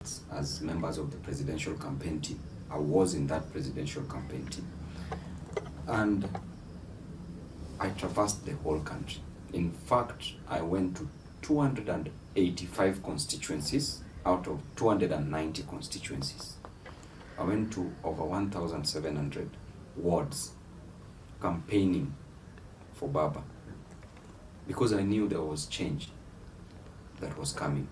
as members of the presidential campaign team. I was in that presidential campaign team. And I traversed the whole country. In fact, I went to 285 constituencies out of 290 constituencies. I went to over 1,700 wards campaigning for Baba because I knew there was change that was coming.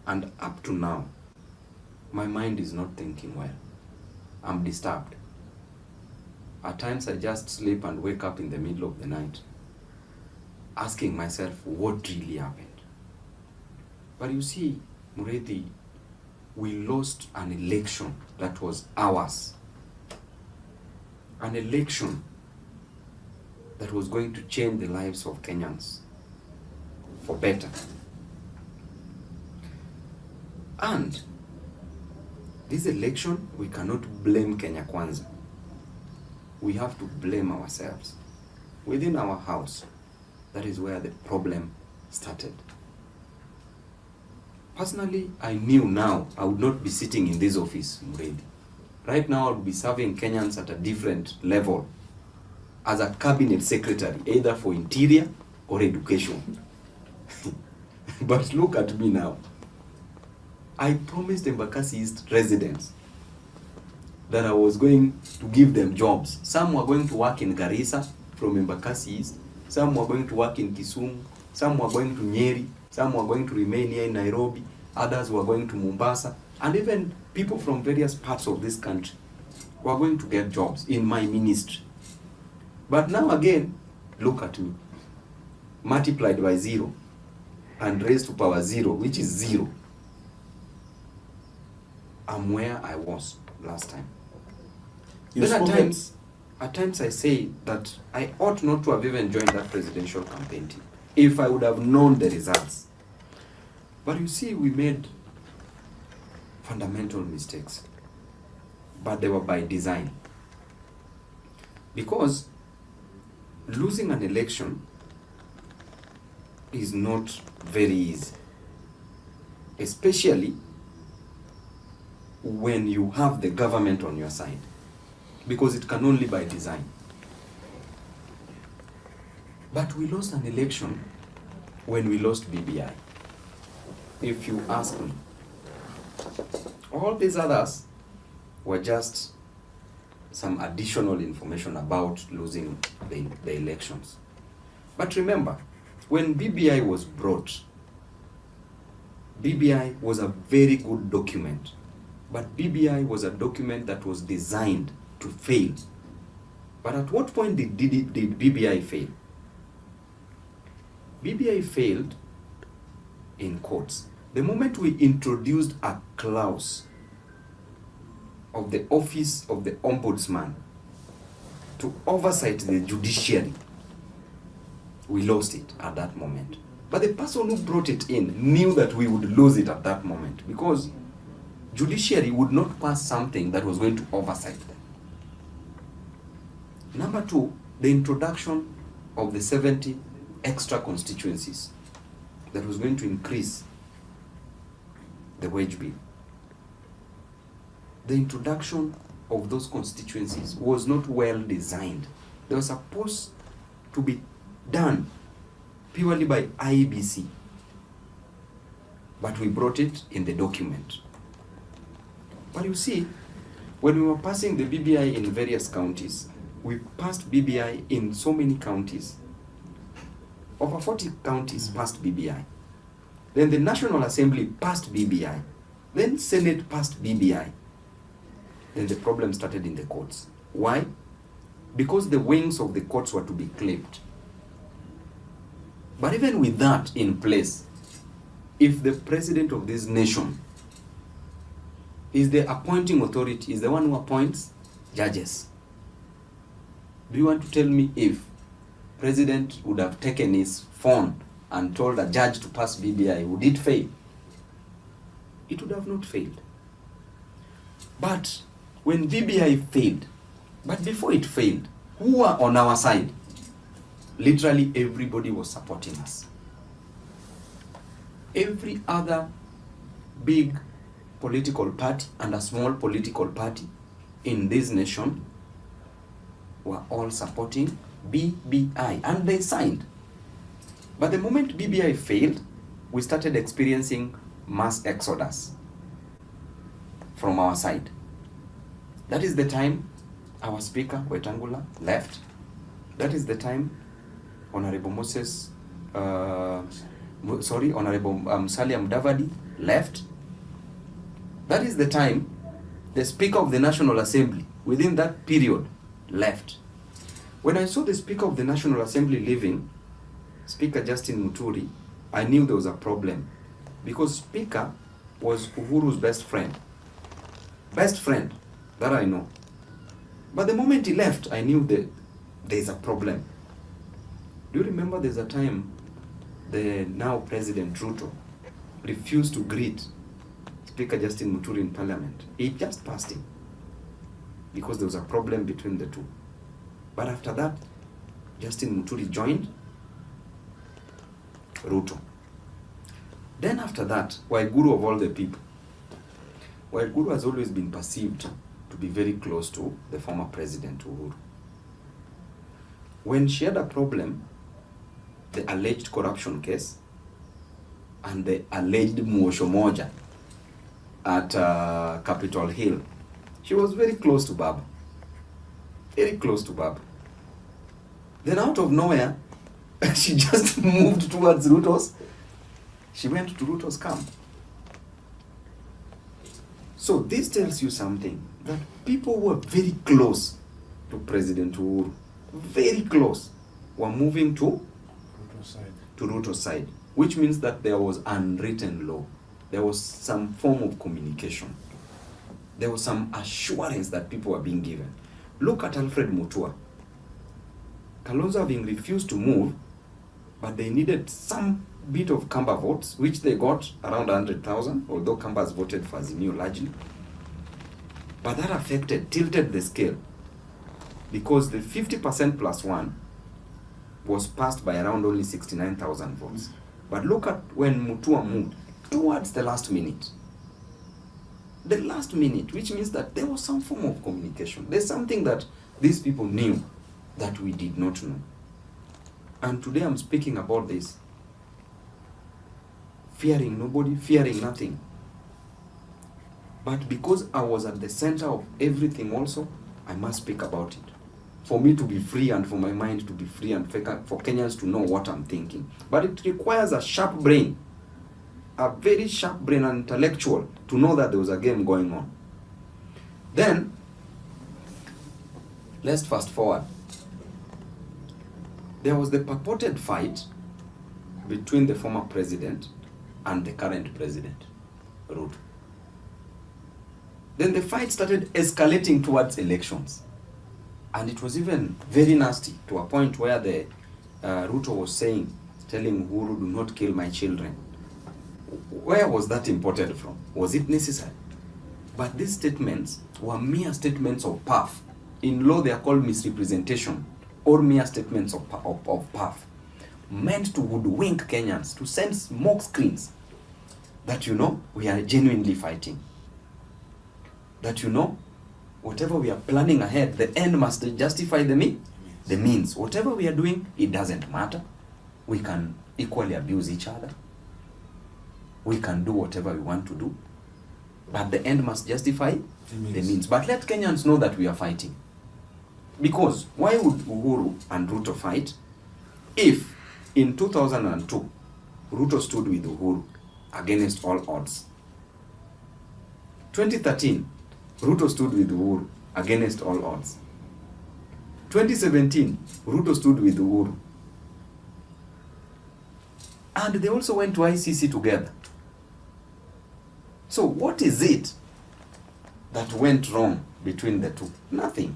And up to now, my mind is not thinking well. I'm disturbed. At times I just sleep and wake up in the middle of the night asking myself what really happened. But you see, Muredi, we lost an election that was ours. An election that was going to change the lives of Kenyans for better. And this election, we cannot blame Kenya Kwanza. We have to blame ourselves. Within our house, that is where the problem started. Personally, I knew now I would not be sitting in this office, Muredi. Right now, I would be serving Kenyans at a different level as a cabinet secretary, either for interior or education. But look at me now. I promised Embakasi East residents that I was going to give them jobs. Some were going to work in Garissa from Embakasi East. Some were going to work in Kisumu. Some were going to Nyeri. Some were going to remain here in Nairobi. Others were going to Mombasa. And even people from various parts of this country were going to get jobs in my ministry. But now again, look at me. Multiplied by 0 and raised to power 0, which is 0. I'm where I was last time. Then at times I say that I ought not to have even joined that presidential campaign team if I would have known the results. But you see, we made fundamental mistakes, but they were by design. Because losing an election is not very easy, especially when you have the government on your side, because it can only by design. But we lost an election when we lost BBI. If you ask me, all these others were just some additional information about losing the elections. But remember, when BBI was brought, BBI was a very good document. But BBI was a document that was designed to fail. But at what point did BBI fail? BBI failed in courts. The moment we introduced a clause of the office of the ombudsman to oversight the judiciary, we lost it at that moment. But the person who brought it in knew that we would lose it at that moment, because judiciary would not pass something that was going to oversight them. Number 2, the introduction of the 70 extra constituencies that was going to increase the wage bill. The introduction of those constituencies was not well designed. They were supposed to be done purely by IEBC, but we brought it in the document. But you see, when we were passing the BBI in various counties, we passed BBI in so many counties. Over 40 counties passed BBI. Then the National Assembly passed BBI. Then Senate passed BBI. Then the problem started in the courts. Why? Because the wings of the courts were to be clipped. But even with that in place, if the president of this nation is the appointing authority, is the one who appoints judges, do you want to tell me if president would have taken his phone and told a judge to pass BBI, would it fail? It would have not failed. But when BBI failed, but before it failed, who were on our side? Literally everybody was supporting us. Every other big political party and a small political party in this nation were all supporting BBI, and they signed. But the moment BBI failed, we started experiencing mass exodus from our side. That is the time our speaker, Wetangula, left. That is the time Honorable Honorable Musalia Mudavadi left. That is the time the Speaker of the National Assembly, within that period, left. When I saw the Speaker of the National Assembly leaving, Speaker Justin Muturi, I knew there was a problem, because Speaker was Uhuru's best friend. Best friend, that I know. But the moment he left, I knew that there's a problem. Do you remember there's a time the now President Ruto refused to greet Speaker Justin Muturi in Parliament? He just passed him because there was a problem between the two. But after that, Justin Muturi joined Ruto. Then after that, Waiguru of all the people, Waiguru has always been perceived to be very close to the former President Uhuru. When she had a problem, the alleged corruption case and the alleged Muosho Moja at Capitol Hill, she was very close to Babu. Very close to Babu. Then out of nowhere, she just moved towards Ruto's. She went to Ruto's camp. So this tells you something, that people who were very close to President Uhuru, very close, were moving to Ruto's side, which means that there was unwritten law. There was some form of communication. There was some assurance that people were being given. Look at Alfred Mutua. Kalonzo having refused to move, but they needed some bit of Kamba votes, which they got around 100,000, although Kambas voted for Azimio largely. But that tilted the scale, because the 50% plus one was passed by around only 69,000 votes. But look at when Mutua moved towards the last minute. The last minute, which means that there was some form of communication. There's something that these people knew that we did not know. And today I'm speaking about this. Fearing nobody, fearing nothing. But because I was at the center of everything also, I must speak about it. For me to be free and for my mind to be free and for Kenyans to know what I'm thinking. But it requires a sharp brain, a very sharp brain and intellectual, to know that there was a game going on. Then, let's fast forward. There was the purported fight between the former president and the current president, Ruto. Then the fight started escalating towards elections. And it was even very nasty, to a point where the Ruto was telling Uhuru, do not kill my children. Where was that imported from? Was it necessary? But these statements were mere statements of puff. In law, they are called misrepresentation, or mere statements of puff, meant to hoodwink Kenyans, to send smoke screens that, we are genuinely fighting. That, whatever we are planning ahead, the end must justify the means. Whatever we are doing, it doesn't matter. We can equally abuse each other. We can do whatever we want to do. But the end must justify the means. But let Kenyans know that we are fighting. Because why would Uhuru and Ruto fight if in 2002 Ruto stood with Uhuru against all odds? 2013, Ruto stood with Uhuru against all odds. 2017, Ruto stood with Uhuru. And they also went to ICC together. So what is it that went wrong between the two? Nothing.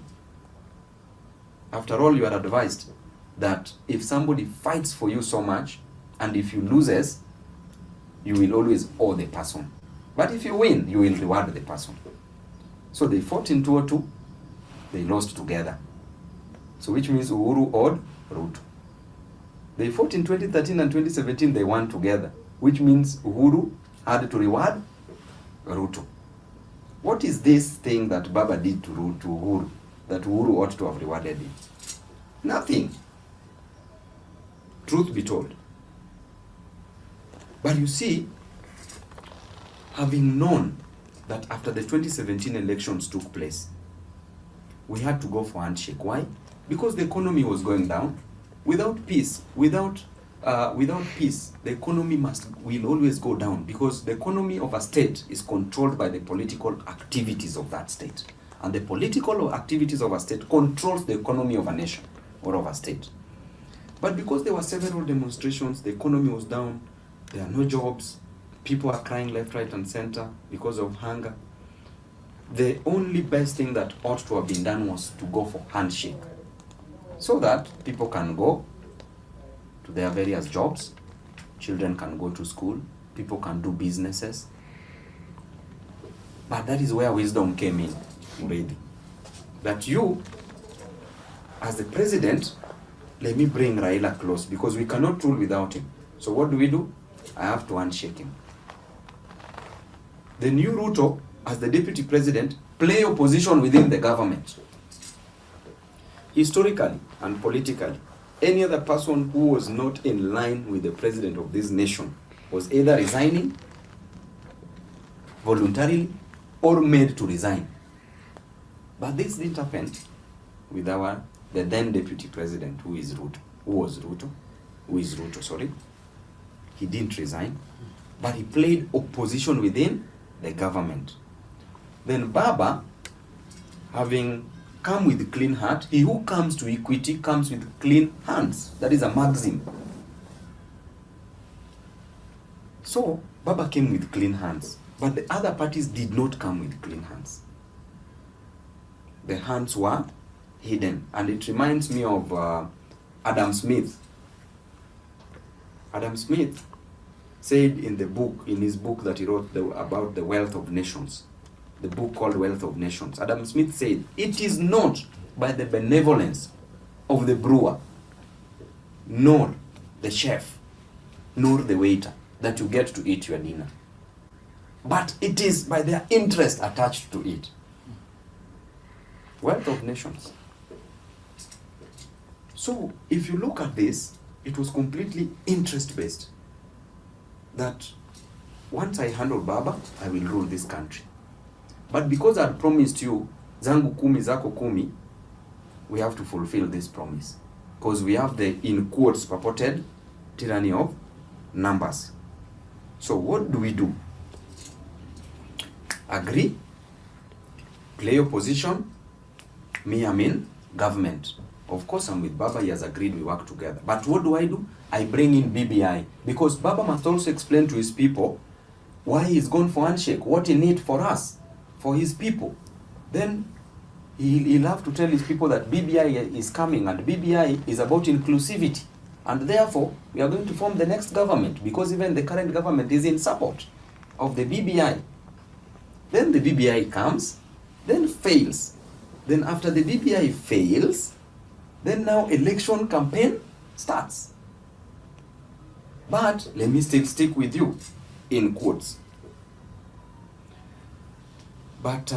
After all, you are advised that if somebody fights for you so much, and if you loses, you will always owe the person. But if you win, you will reward the person. So they fought in 2002, they lost together. So which means Uhuru owed Ruto. They fought in 2013 and 2017, they won together. Which means Uhuru had to reward Ruto. What is this thing that Baba did to Uhuru that Uhuru ought to have rewarded him? Nothing. Truth be told. But you see, having known that after the 2017 elections took place, we had to go for handshake. Why? Because the economy was going down. Without peace, without peace, the economy will always go down, because the economy of a state is controlled by the political activities of that state. And the political activities of a state controls the economy of a nation or of a state. But because there were several demonstrations, the economy was down, there are no jobs, people are crying left, right, and center because of hunger. The only best thing that ought to have been done was to go for handshake, so that people can go to their various jobs, children can go to school, people can do businesses. But that is where wisdom came in already. That you, as the president, let me bring Raila close, because we cannot rule without him. So what do? I have to handshake him. The new Ruto, as the deputy president, play opposition within the government. Historically and politically, any other person who was not in line with the president of this nation was either resigning voluntarily or made to resign. But this didn't happen with the then deputy president, who is Ruto. He didn't resign, but he played opposition within the government. Then Baba, having come with a clean heart, he who comes to equity comes with clean hands. That is a maxim. So Baba came with clean hands, but the other parties did not come with clean hands. The hands were hidden, and it reminds me of Adam Smith. Adam Smith said in his book that he wrote about the wealth of nations, the book called Wealth of Nations, Adam Smith said, "It is not by the benevolence of the brewer, nor the chef, nor the waiter that you get to eat your dinner, but it is by their interest attached to it." Wealth of nations. So if you look at this, it was completely interest-based. That once I handle Baba, I will rule this country. But because I promised you, zangu kumi zako kumi, we have to fulfill this promise. Because we have the, in quotes, purported tyranny of numbers. So what do? Agree, play opposition, me, I'm in government. Of course, I'm with Baba, he has agreed, we work together. But what do? I bring in BBI. Because Baba must also explain to his people why he's gone for handshake, what he needs for us, for his people. Then he'll have to tell his people that BBI is coming, and BBI is about inclusivity. And therefore, we are going to form the next government, because even the current government is in support of the BBI. Then the BBI comes, then fails. Then after the BBI fails, then now election campaign starts. But let me still stick with you, in quotes. But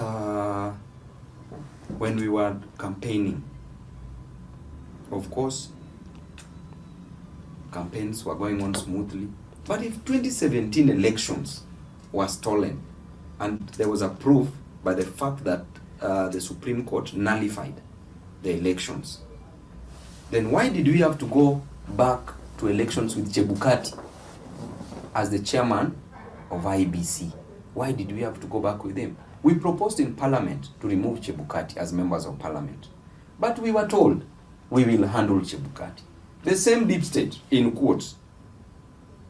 when we were campaigning, of course, campaigns were going on smoothly. But if 2017 elections were stolen, and there was a proof by the fact that the Supreme Court nullified the elections, then why did we have to go back to elections with Chebukati as the chairman of IBC? Why did we have to go back with him? We proposed in Parliament to remove Chebukati as members of Parliament. But we were told, we will handle Chebukati. The same deep state, in quotes,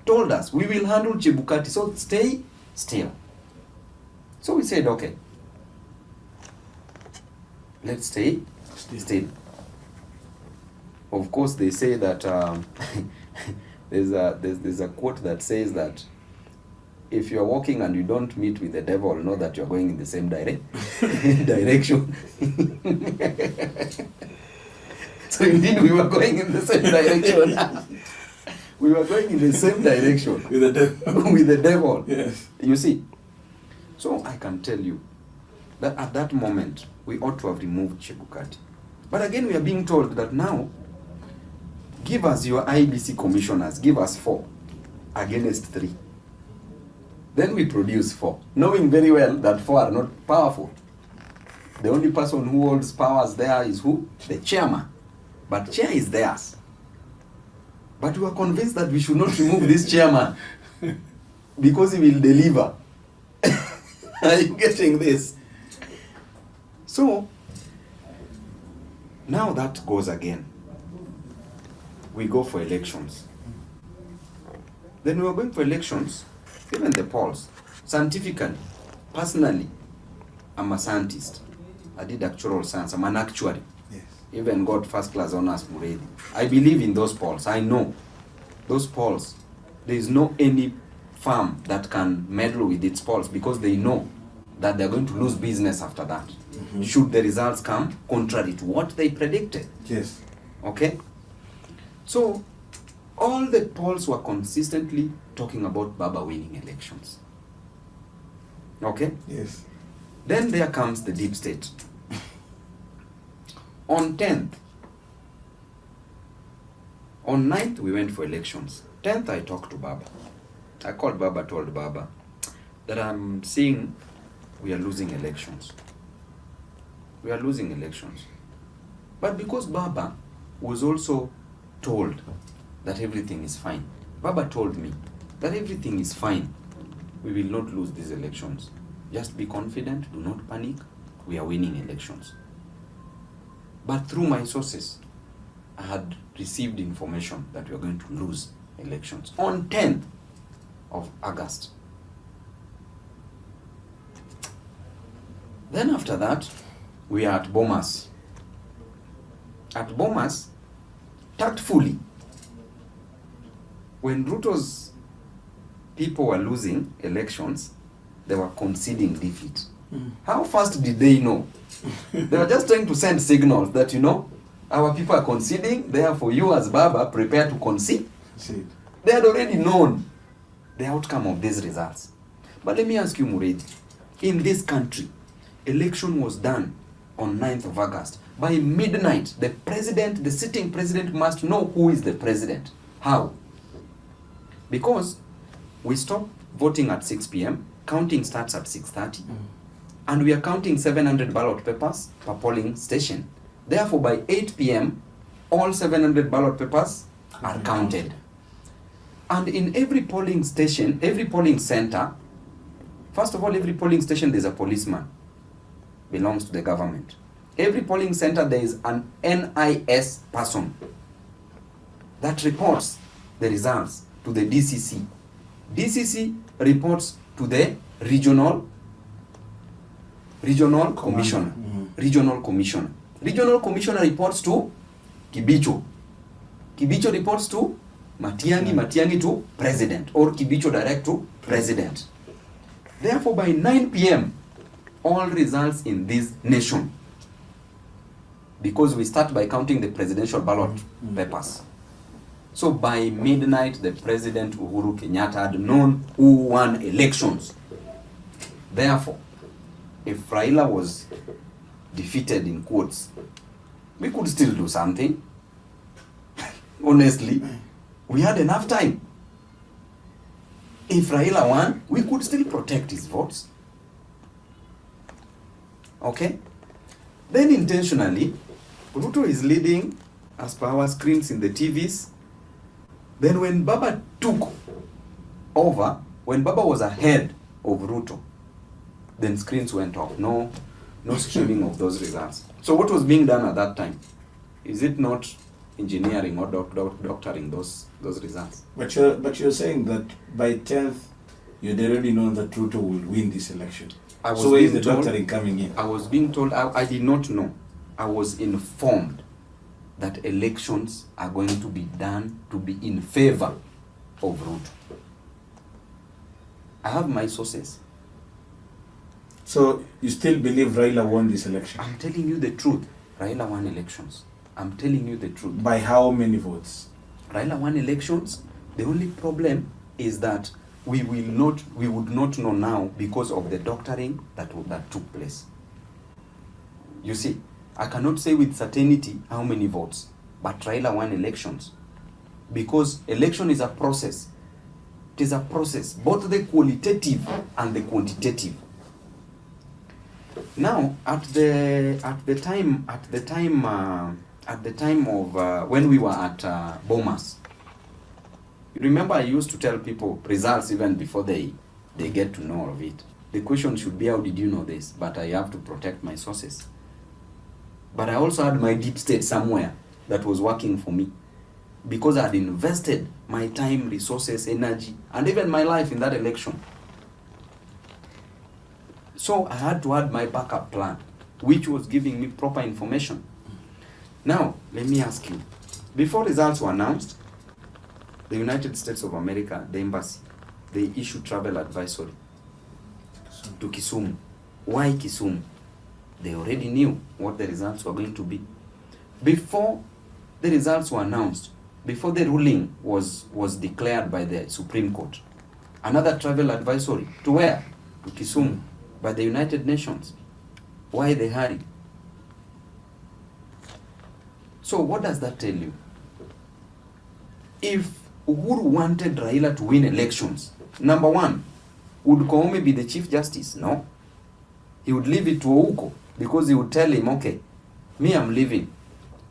told us, we will handle Chebukati, so stay still. So we said, okay, let's stay still. Of course, they say that there's a quote that says that if you are walking and you don't meet with the devil, know that you are going in the same direction. So indeed, we were going in the same direction. We were going in the same direction with the devil. With the devil. Yes. You see. So I can tell you that at that moment, we ought to have removed Chebukati. But again, we are being told that now, give us your IBC commissioners, give us 4 against 3. Then we produce 4, knowing very well that 4 are not powerful. The only person who holds powers there is who? The chairman. But chair is theirs. But we are convinced that we should not remove this chairman because he will deliver. Are you getting this? So, now that goes again. We go for elections. Then we are going for elections, even the polls. Scientifically, personally, I'm a scientist. I did actuarial science. I'm an actuary. Yes. Even got first class honors Muredi. I believe in those polls. I know those polls. There is no any firm that can meddle with its polls because they know that they're going to lose business after that. Mm-hmm. Should the results come contrary to what they predicted. Yes. Okay? So, all the polls were consistently talking about Baba winning elections. Okay? Yes. Then there comes the deep state. On 10th, on 9th we went for elections. 10th I talked to Baba. I called Baba, told Baba that I'm seeing we are losing elections. We are losing elections. But because Baba was also told that everything is fine, Baba told me that everything is fine. We will not lose these elections. Just be confident, do not panic. We are winning elections. But through my sources, I had received information that we are going to lose elections on 10th of August. Then after that, we are at Bomas. At Bomas, tactfully, when Ruto's people were losing elections, they were conceding defeat. How fast did they know? They were just trying to send signals that, you know, our people are conceding, therefore you as Baba prepare to concede. They had already known the outcome of these results. But let me ask you, Muredi, in this country, election was done on 9th of August. By midnight, the president, the sitting president must know who is the president. How? Because we stop voting at 6 p.m., counting starts at 6:30, and we are counting 700 ballot papers per polling station. Therefore, by 8 p.m., all 700 ballot papers are counted. And in every polling station, every polling center, first of all, every polling station there's a policeman, belongs to the government. Every polling center there is an NIS person that reports the results to the DCC. DCC reports to the regional commissioner. Regional commissioner. Regional commissioner reports to Kibicho. Kibicho reports to Matiang'i. Matiang'i to president, or Kibicho direct to president. Therefore, by 9 p.m., all results in this nation, because we start by counting the presidential ballot papers. So by midnight, the President Uhuru Kenyatta had known who won elections. Therefore, if Raila was defeated in quotes, we could still do something. Honestly, we had enough time. If Raila won, we could still protect his votes. Okay? Then intentionally, Ruto is leading as per our screens in the TVs. Then when Baba took over, when Baba was ahead of Ruto, then screens went off. No streaming of those results. So what was being done at that time? Is it not engineering or doctoring those results? But you're saying that by 10th, you'd already known that Ruto will win this election. So where is the doctoring coming in? I was being told, I did not know. I was informed that elections are going to be done to be in favor of Ruto. I have my sources. So you still believe Raila won this election? I'm telling you the truth. Raila won elections. I'm telling you the truth. By how many votes? Raila won elections. The only problem is that we would not know now because of the doctoring that took place. You see, I cannot say with certainty how many votes, but Raila won elections. Because election is a process. It is a process, both the qualitative and the quantitative. Now, at the time of when we were at Bomas, you remember I used to tell people results even before they get to know of it. The question should be, how did you know this? But I have to protect my sources. But I also had my deep state somewhere that was working for me, because I had invested my time, resources, energy, and even my life in that election. So I had to add my backup plan, which was giving me proper information. Now, let me ask you, before results were announced, the United States of America, the embassy, they issued travel advisory to Kisumu. Why Kisumu? They already knew what the results were going to be. Before the results were announced, before the ruling was declared by the Supreme Court, another travel advisory to where? To Kisumu, by the United Nations. Why the hurry? So what does that tell you? If Uhuru wanted Raila to win elections, number one, would Koome be the Chief Justice? No. He would leave it to Ouko, because he would tell him, okay, me, I'm leaving.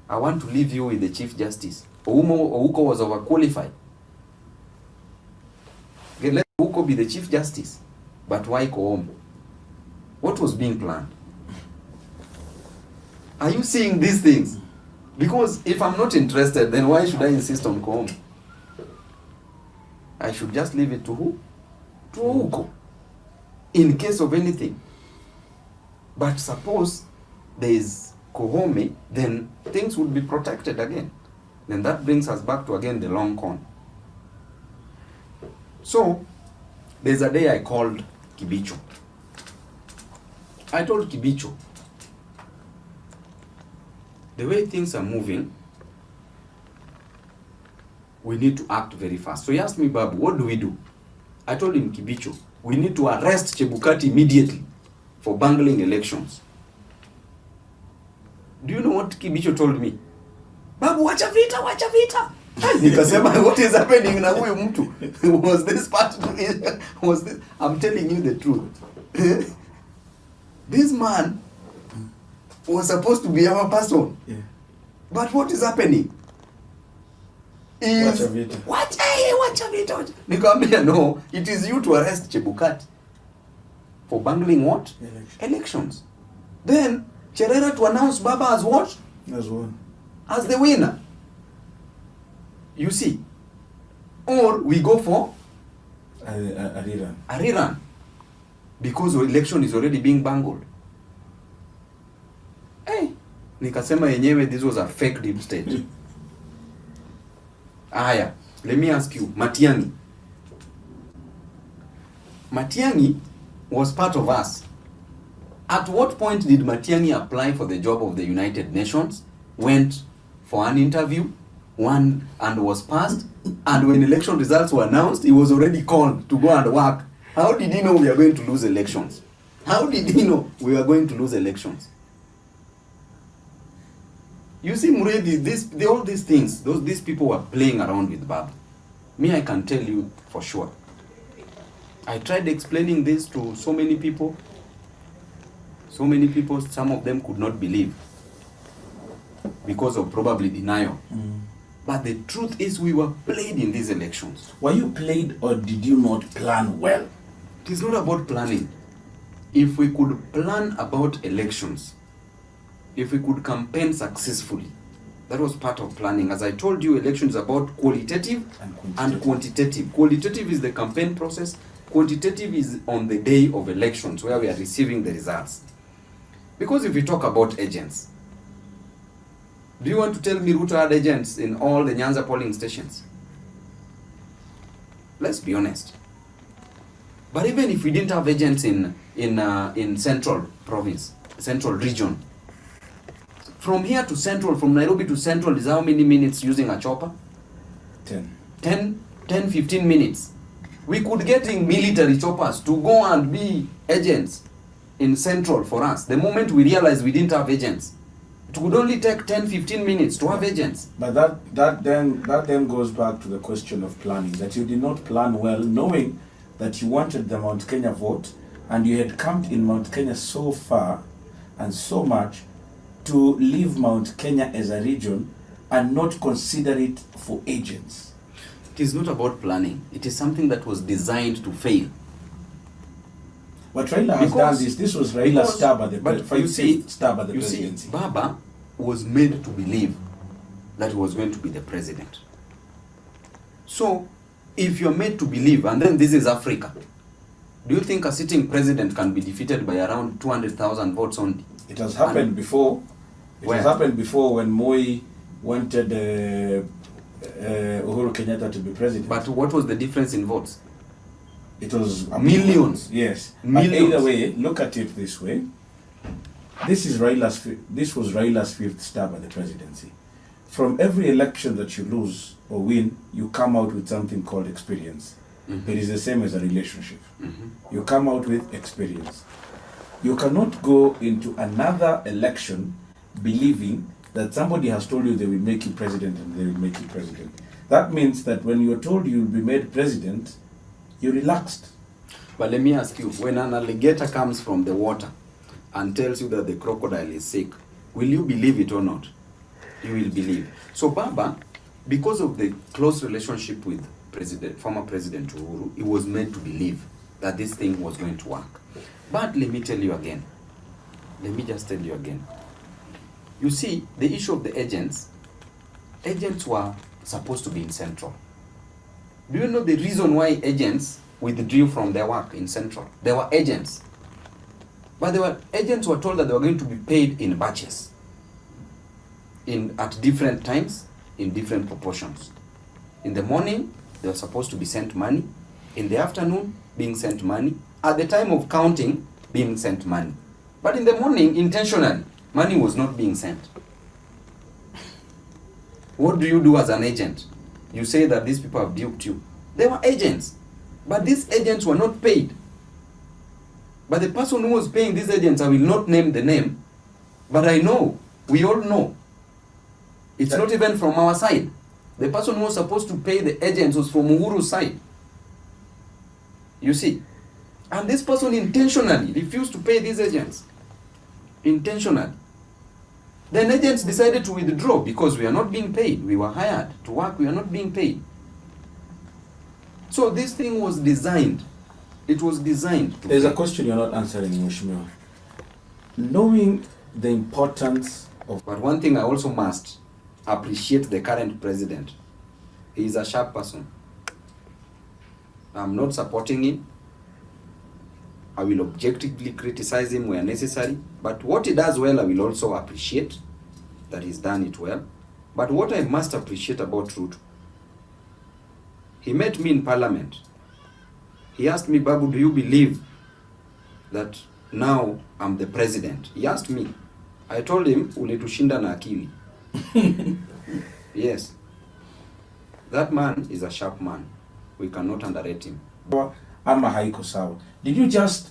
I want to leave you with the Chief Justice. Ouko was overqualified. Okay, let Ouko be the Chief Justice. But why Koome? What was being planned? Are you seeing these things? Because if I'm not interested, then why should I insist on Koome? I should just leave it to who? To Ouko, in case of anything. But suppose there is Koome, then things would be protected again. Then that brings us back to again the long con. So there's a day I called Kibicho. I told Kibicho, the way things are moving, we need to act very fast. So he asked me, Babu, what do we do? I told him, Kibicho, we need to arrest Chebukati immediately for bungling elections. Do you know what Kibicho told me? Babu, wacha vita, wacha vita. Nikasema, what is happening na huyu mtu? Was this part? Was this? I'm telling you the truth. This man was supposed to be our person. Yeah. But what is happening? Wacha vita. Wacha vita. Nikamwambia, no, it is you to arrest Chebukati for bungling what? Elections. Then Cherera to announce Baba as what? As one. As the winner. You see. Or we go for a rerun. A rerun. Because the election is already being bungled. Hey, nikasema yenyewe this was a fake deep state. Aya, let me ask you, Matiang'i. Matiang'i was part of us. At what point did Matiang'i apply for the job of the United Nations, went for an interview, won and was passed, and when election results were announced, he was already called to go and work? How did he know we are going to lose elections? How did he know we are going to lose elections? You see, Muredi, all these things, these people were playing around with Babu. Me, I can tell you for sure. I tried explaining this to so many people. So many people, some of them could not believe because of probably denial. But the truth is we were played in these elections. Were you played or did you not plan well? It is not about planning. If we could plan about elections, if we could campaign successfully, that was part of planning. As I told you, elections are about qualitative and quantitative. Qualitative is the campaign process. Quantitative is on the day of elections where we are receiving the results. Because if we talk about agents, do you want to tell me Ruto had agents in all the Nyanza polling stations? Let's be honest. But even if we didn't have agents in Central Province, Central Region, from here to Central, from Nairobi to Central is how many minutes using a chopper? 10, 15 minutes. We could get in military choppers to go and be agents in Central for us. The moment we realized we didn't have agents, it would only take 10-15 minutes to have agents. But that then goes back to the question of planning, that you did not plan well, knowing that you wanted the Mount Kenya vote, and you had camped in Mount Kenya so far and so much to leave Mount Kenya as a region and not consider it for agents. It is not about planning. It is something that was designed to fail. But Raila has done this. This was Raila's stab at the presidency. presidency. Baba was made to believe that he was going to be the president. So, if you're made to believe, and then this is Africa, do you think a sitting president can be defeated by around 200,000 votes only? It has happened before. It has happened before when Moi wanted Uhuru Kenyatta to be president. But what was the difference in votes? It was millions. Yes. Millions. But either way, look at it this way. This was Raila's fifth stab at the presidency. From every election that you lose or win, you come out with something called experience. Mm-hmm. It is the same as a relationship. Mm-hmm. You come out with experience. You cannot go into another election believing that somebody has told you they will make you president and they will make you president. That means that when you are told you will be made president, you relaxed. But let me ask you, when an alligator comes from the water and tells you that the crocodile is sick, will you believe it or not? You will believe. So Baba, because of the close relationship with former President Uhuru, he was made to believe that this thing was going to work. But let me tell you again. Let me just tell you again. You see, the issue of the agents were supposed to be in Central. Do you know the reason why agents withdrew from their work in Central? They were agents. But agents were told that they were going to be paid in batches. At different times, in different proportions. In the morning, they were supposed to be sent money. In the afternoon, being sent money. At the time of counting, being sent money. But in the morning, intentionally, money was not being sent. What do you do as an agent? You say that these people have duped you. They were agents. But these agents were not paid. But the person who was paying these agents, I will not name the name, but I know, we all know. It's not even from our side. The person who was supposed to pay the agents was from Uhuru's side. You see? And this person intentionally refused to pay these agents. Intentionally. Then agents decided to withdraw because we are not being paid. We were hired to work, we are not being paid. So this thing was designed. It was designed to There's fail. a question you're not answering, Mheshimiwa. Knowing the importance of... But one thing I also must appreciate the current president. He is a sharp person. I'm not supporting him. I will objectively criticize him where necessary. But what he does well, I will also appreciate that he's done it well. But what I must appreciate about Ruto, he met me in Parliament. He asked me, Babu, do you believe that now I'm the president? He asked me. I told him, ulitushinda na akili. Yes. That man is a sharp man. We cannot underrate him. Ama haiko sawa. Did you just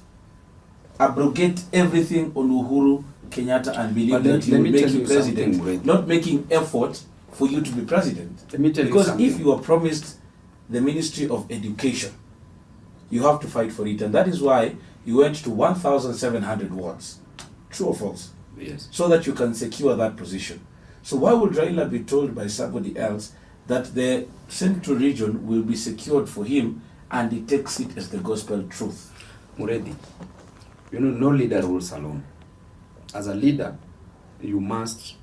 abrogate everything on Uhuru Kenyatta and believe that he will make you president, not making effort for you to be president? Let me tell because you something. If you are promised the Ministry of Education, you have to fight for it, and that is why you went to 1,700 wards. True or false? Yes. So that you can secure that position. So why would Raila be told by somebody else that the Central region will be secured for him and he takes it as the gospel truth? Muredi, you know, no leader rules alone. As a leader, you must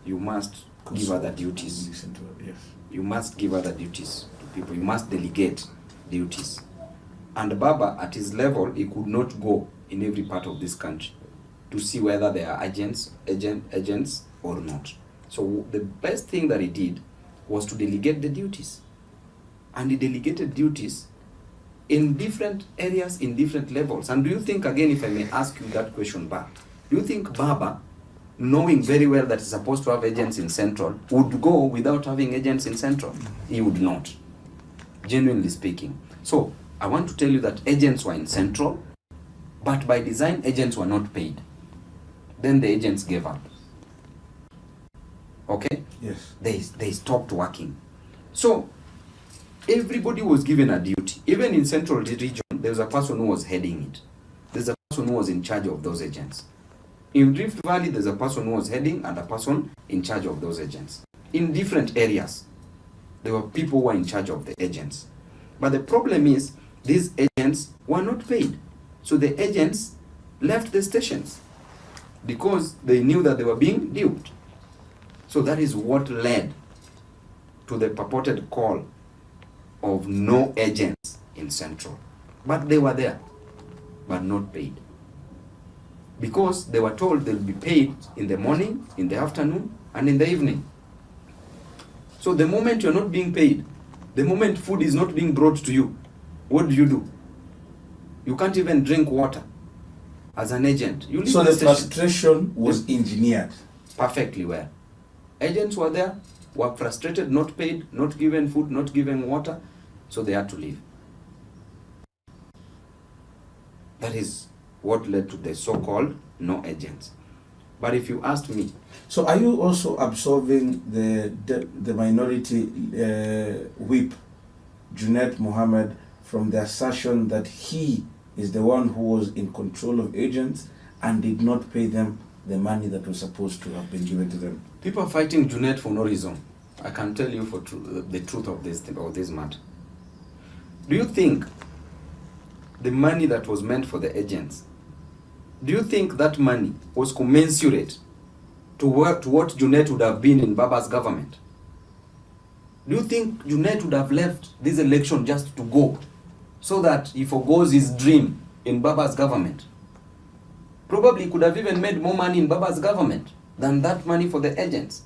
give other duties. Listen to it, yes. You must give other duties to people. You must delegate duties. And Baba, at his level, he could not go in every part of this country to see whether there are agents or not. So the best thing that he did was to delegate the duties. And he delegated duties in different areas, in different levels. And do you think, again, if I may ask you that question back, do you think Baba, knowing very well that he's supposed to have agents in Central, would go without having agents in Central? He would not. genuinely speaking. So I want to tell you that agents were in Central, but by design, agents were not paid. Then the agents gave up. Okay? Yes. They stopped working. So everybody was given a duty. Even in Central Region, there was a person who was heading it. There's a person who was in charge of those agents. In Rift Valley, there's a person who was heading and a person in charge of those agents. In different areas, there were people who were in charge of the agents. But the problem is, these agents were not paid. So the agents left the stations because they knew that they were being duped. So that is what led to the purported call of no agents in Central. But they were there, but not paid. Because they were told they'll be paid in the morning, in the afternoon, and in the evening. So the moment you're not being paid, the moment food is not being brought to you, what do? You can't even drink water as an agent. You leave So the station. frustration was engineered. Perfectly well. Agents were there, were frustrated, not paid, not given food, not given water, so they had to leave. That is what led to the so-called no agents. But if you asked me, So are you also absolving the minority whip, Junet Mohammed, from the assertion that he is the one who was in control of agents and did not pay them the money that was supposed to have been given to them? people are fighting Junet for no reason. I can tell you for the truth of this matter. Do you think the money that was meant for the agents, do you think that money was commensurate to what Junet would have been in Baba's government? Do you think Junet would have left this election just to go so that he forgoes his dream in Baba's government? Probably could have even made more money in Baba's government than that money for the agents.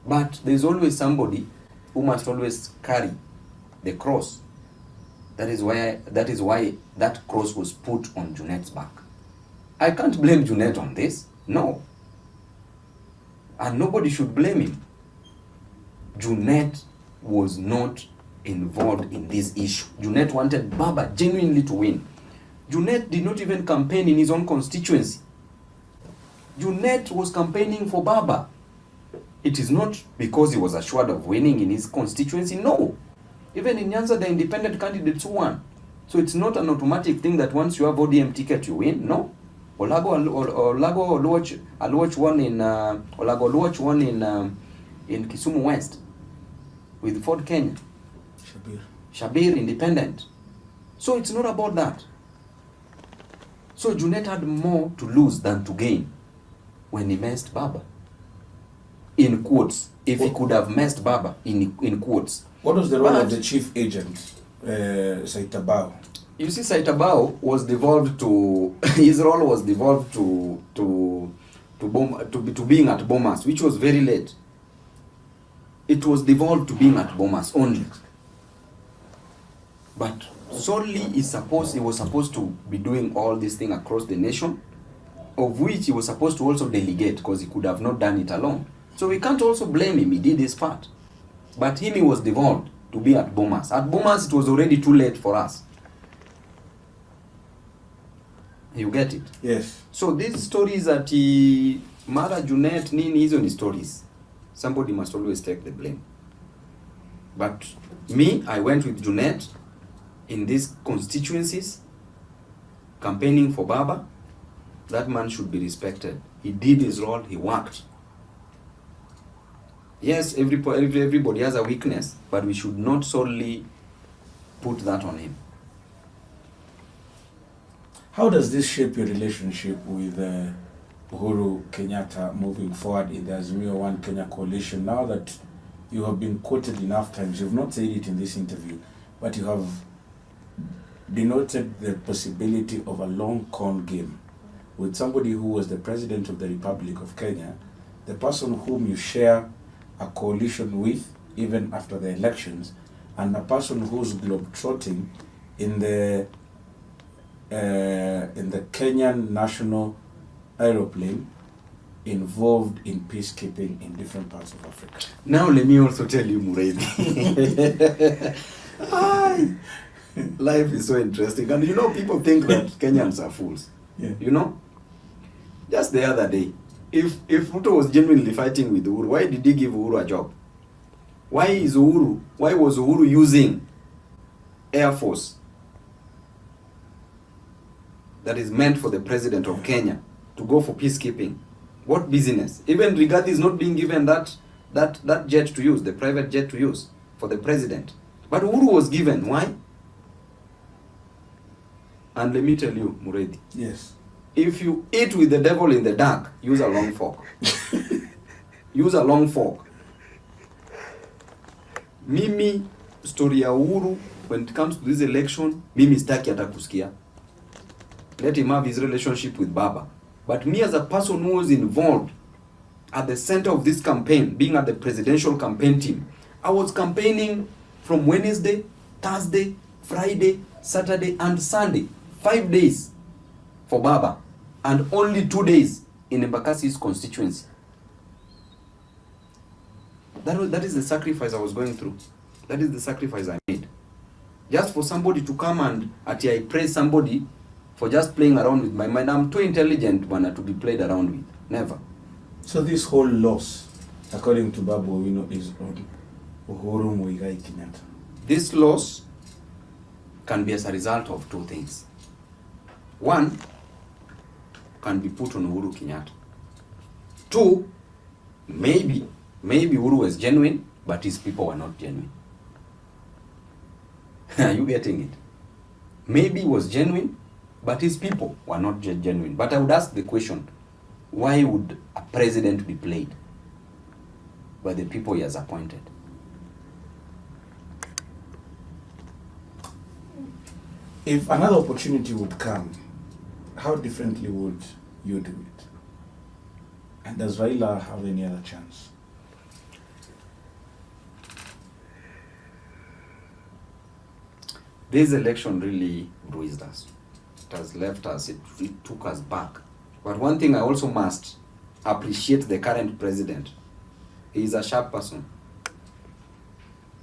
But there's always somebody who must always carry the cross. That is why that cross was put on Junet's back. I can't blame Junet on this. No. And nobody should blame him. Junet was not involved in this issue. Junet wanted Baba genuinely to win. Junet did not even campaign in his own constituency. Junet was campaigning for Baba. It is not because he was assured of winning in his constituency. No. Even in Nyanza, the independent candidates won. So it's not an automatic thing that once you have ODM ticket, you win. No. Olago Oluoch won in Kisumu West with Ford Kenya. Shabir independent. So it's not about that. So Junet had more to lose than to gain when he messed Baba. In quotes. If he could have messed Baba, in quotes. What was the role of the chief agent, Saitabao? You see, Saitabao was devolved to his role was devolved to being at Bomas, which was very late. It was devolved to being at Bomas only. But solely he was supposed to be doing all this thing across the nation, of which he was supposed to also delegate because he could have not done it alone. So we can't also blame him, he did his part. But he was devolved to be at Bomas. At Bomas, it was already too late for us. You get it? Yes. So these stories that Mara Junet, Nini, hizo ni stories. Somebody must always take the blame. But me, I went with Junet in these constituencies, campaigning for Baba. That man should be respected. He did his role, he worked. Yes, everybody has a weakness, but we should not solely put that on him. How does this shape your relationship with Uhuru Kenyatta moving forward in the Azimio One Kenya coalition? Now that you have been quoted enough times, you've not said it in this interview, but you have denoted the possibility of a long con game with somebody who was the President of the Republic of Kenya, the person whom you share a coalition with even after the elections, and a person who's globetrotting in the Kenyan national aeroplane involved in peacekeeping in different parts of Africa. Now let me also tell you, Muredi. Ay, life is so interesting. And you know, people think that Kenyans are fools. Yeah. You know? Just the other day, if Ruto was genuinely fighting with Uhuru, why did he give Uhuru a job? Why was Uhuru using Air Force that is meant for the president of Kenya to go for peacekeeping? What business? Even Rigathi is not being given that jet to use, the private jet to use for the president. But Uhuru was given. Why? And let me tell you, Muredi. Yes. If you eat with the devil in the dark, use a long fork. Use a long fork. Mimi, story ya Uhuru, when it comes to this election, mimi sitaki hata kusikia. Let him have his relationship with Baba. But me as a person who was involved at the center of this campaign, being at the presidential campaign team, I was campaigning from Wednesday, Thursday, Friday, Saturday, and Sunday. 5 days for Baba, and only 2 days in Embakasi's constituency. That is the sacrifice I was going through. That is the sacrifice I made. Just for somebody to come and I praise somebody for just playing around with my mind. I'm too intelligent, Bana, to be played around with. Never. So this whole loss, according to Babu Owino, is on Uhuru Muigai Kenyatta. This loss can be as a result of two things. One, can be put on Uhuru Kenyatta. Two, maybe Uhuru was genuine, but his people were not genuine. Are you getting it? Maybe he was genuine, but his people were not genuine. But I would ask the question, why would a president be played by the people he has appointed? If another opportunity would come, how differently would you do it? And does Raila have any other chance? This election really bruised us. It has left us, it took us back. But one thing I also must appreciate the current president. He is a sharp person.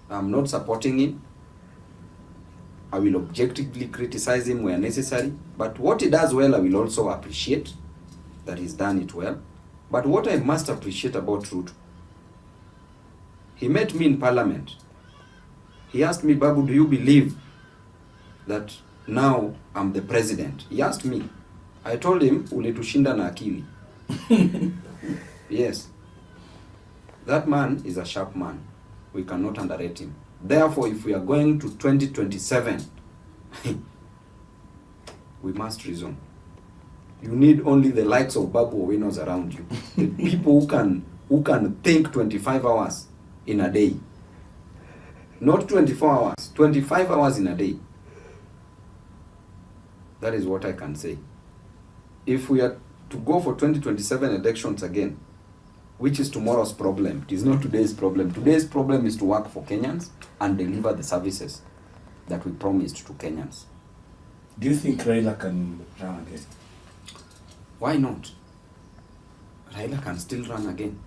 I'm not supporting him. I will objectively criticize him where necessary. But what he does well, I will also appreciate that he's done it well. But what I must appreciate about Ruto, he met me in parliament. He asked me, Babu, do you believe that now I'm the president? He asked me. I told him, ulitushinda na akili. Yes. That man is a sharp man. We cannot underrate him. Therefore, if we are going to 2027, we must resume. You need only the likes of Babu Owinos around you. The people who can think 25 hours in a day. Not 24 hours, 25 hours in a day. That is what I can say. If we are to go for 2027 elections again, which is tomorrow's problem, it is not today's problem. Today's problem is to work for Kenyans and deliver the services that we promised to Kenyans. Do you think Raila can run again? Why not? Raila can still run again.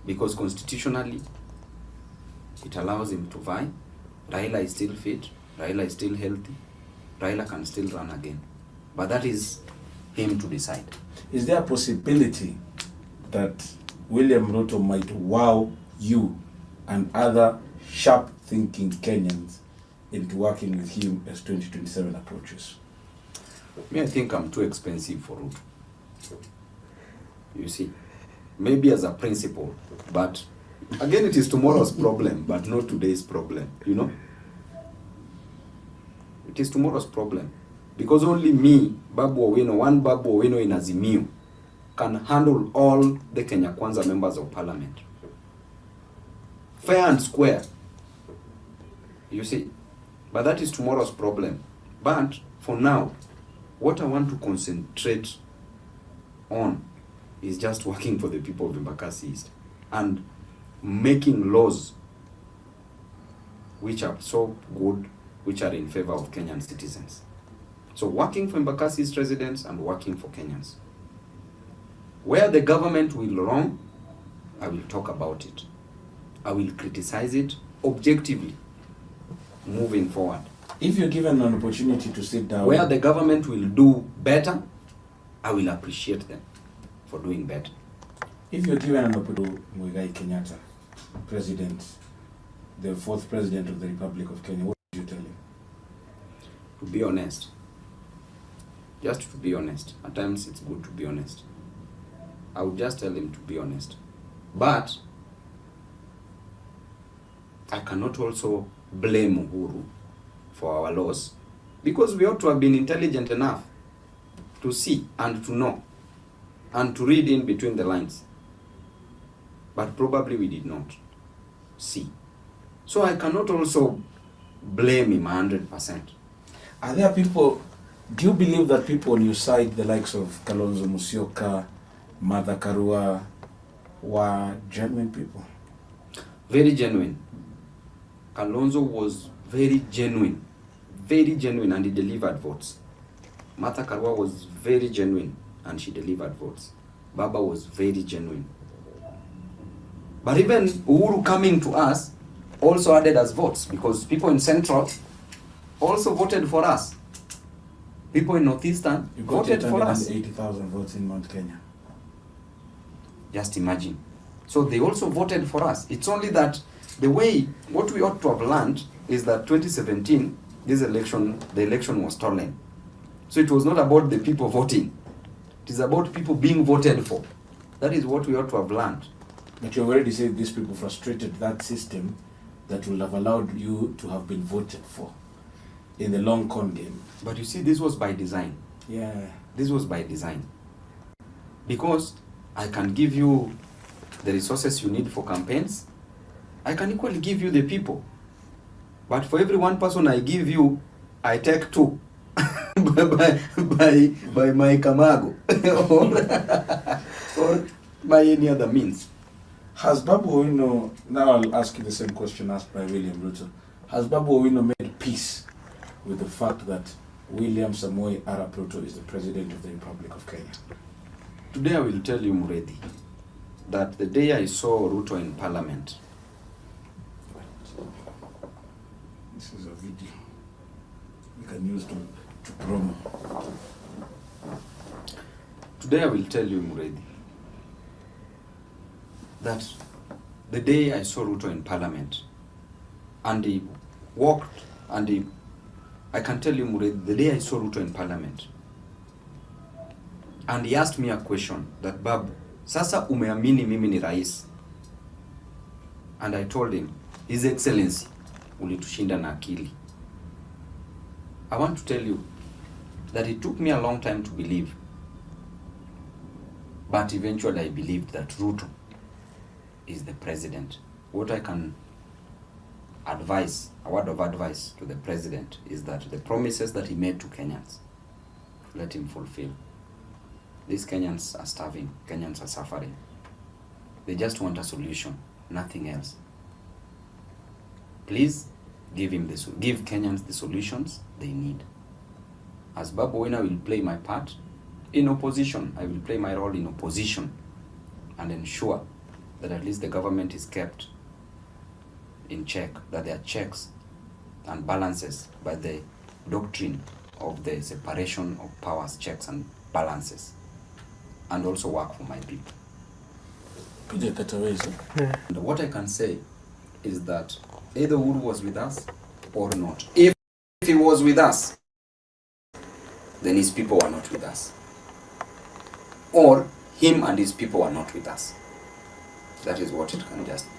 Because constitutionally, it allows him to vie. Raila is still fit. Raila is still healthy. Raila can still run again. But that is him to decide. Is there a possibility that William Ruto might wow you and other sharp-thinking Kenyans into working with him as 2027 approaches? Me, I think I'm too expensive for Ruto. You see, maybe as a principle, but again, it is tomorrow's problem, but not today's problem, you know? It is tomorrow's problem. Because only me, Babu Owino, one Babu Owino in Azimio, can handle all the Kenya Kwanza members of parliament. Fair and square. You see? But that is tomorrow's problem. But for now, what I want to concentrate on is just working for the people of Embakasi East and making laws which are so good, which are in favor of Kenyan citizens. So working for Embakasi East residents and working for Kenyans. Where the government will wrong, I will talk about it. I will criticize it objectively. moving forward. If you're given an opportunity to sit down, Where the government will do better, I will appreciate them for doing better. if you're given an opportunity, Muigai Kenyatta, president, the fourth president of the Republic of Kenya, what would you tell him? To be honest, just to be honest, at times it's good to be honest. I would just tell him to be honest. But I cannot also blame Uhuru for our loss, because we ought to have been intelligent enough to see and to know and to read in between the lines. But probably we did not see. So I cannot also blame him 100%. Are there people, do you believe that people on your side, the likes of Kalonzo Musyoka, Martha Karua, were genuine people? Very genuine. Kalonzo was very genuine, and he delivered votes. Martha Karua was very genuine and she delivered votes. Baba was very genuine. But even Uhuru coming to us also added us votes, because people in Central also voted for us. People in Northeastern voted for us. 80,000 votes in Mount Kenya. Just imagine. So they also voted for us. It's only that what we ought to have learned is that 2017, the election was stolen. So it was not about the people voting. It is about people being voted for. That is what we ought to have learned. But you already said these people frustrated that system that will have allowed you to have been voted for in the long con game. But you see, this was by design. Yeah. This was by design. Because I can give you the resources you need for campaigns. I can equally give you the people. But for every one person I give you, I take two. by my Kamago. or by any other means. Has Babu Owino, now I'll ask you the same question asked by William Ruto. Has Babu Owino made peace with the fact that William Samoei Arap Ruto is the President of the Republic of Kenya? Today I will tell you, Muredi, that the day I saw Ruto in Parliament, this is a video we can use to promo. Today I will tell you, Muredi, that the day I saw Ruto in Parliament, and he walked, and I can tell you, Muredi, the day I saw Ruto in Parliament, and he asked me a question that, Babu, sasa umeamini mimi ni rais? And I told him, His Excellency, ulitushinda na akili. I want to tell you that it took me a long time to believe, but eventually I believed that Ruto is the president. What I can advise, a word of advice to the president, is that the promises that he made to Kenyans, let him fulfill. These Kenyans are starving, Kenyans are suffering. They just want a solution, nothing else. Please give Kenyans the solutions they need. As Babu Owino, I will play my part in opposition. I will play my role in opposition and ensure that at least the government is kept in check, that there are checks and balances by the doctrine of the separation of powers, checks and balances, and also work for my people. And what I can say is that either Uhuru was with us or not. If he was with us, then his people were not with us. Or him and his people were not with us. That is what it can just be.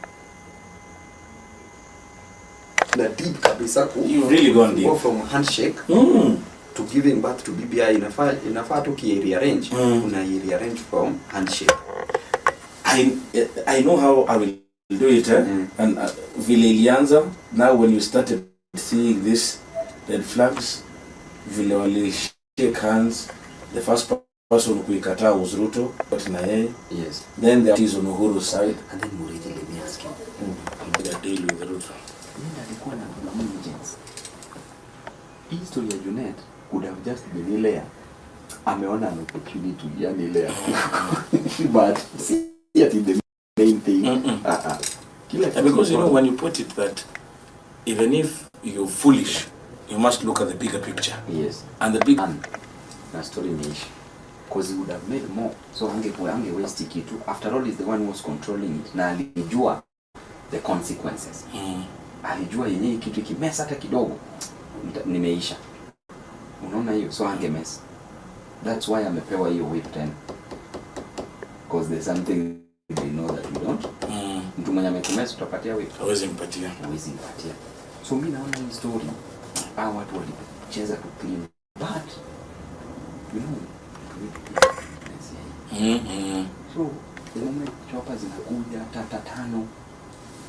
The deep kabisa, you've really gone deep. Go from handshake to giving birth to BBI, inafaa tu rearrange. Una rearrange from handshake. I know how I will do it, and vile ilianza, now when you started seeing this red flags, vile wali shake hands, the first person kuikataa was Ruto, but na yeye. Yes. Then there is on Uhuru's side. And then Muridi, let me ask you. They deal with Ruto. Nenda alikuwa na agents. Hii story ya Junet could have just been ile ameona an opportunity, yani ile but see it in the main thing. Because you know, when you put it that even if you're foolish. You must look at the bigger picture. Yes. And the big na story imeisha. Because he would have made more. So ange waste kitu. After all, is the one who was controlling it. Na alijua the consequences. Alijua yenyewe kitu ikimesa hata kidogo nimeisha. Unaona hiyo? So ange mess. That's why amepewa hiyo whip 10. Because there's something they know that we don't. Mtu mwenye amekumesa utapatia whip. Hawezi mpatia. So mimi naona hii story watu walicheza to clean. But you know, so the moment chopa zinakuja tano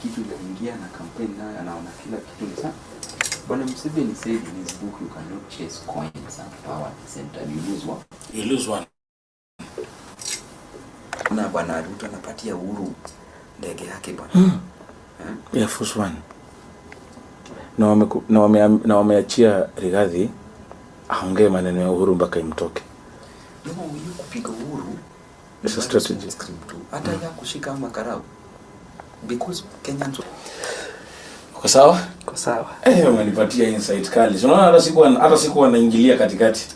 kitu inaingia na campaign nayo anaona kila kitu ni sawa. Bwana Museveni said in his book, you cannot chase coins and power at the same time. You lose one. Na bwana Ruto anapatia Uhuru ndege yake bwana. Yeah, first one. Na wameachia Rigathi aongee maneno ya Uhuru mpaka imtoke. No, you kupiga Uhuru. It's a strategy. Hata ya kushika makarau. Because Kenyans kwa sawa? Kwa sawa. Wamenipatia insight kali. Unaona hata siku wanaingilia katikati.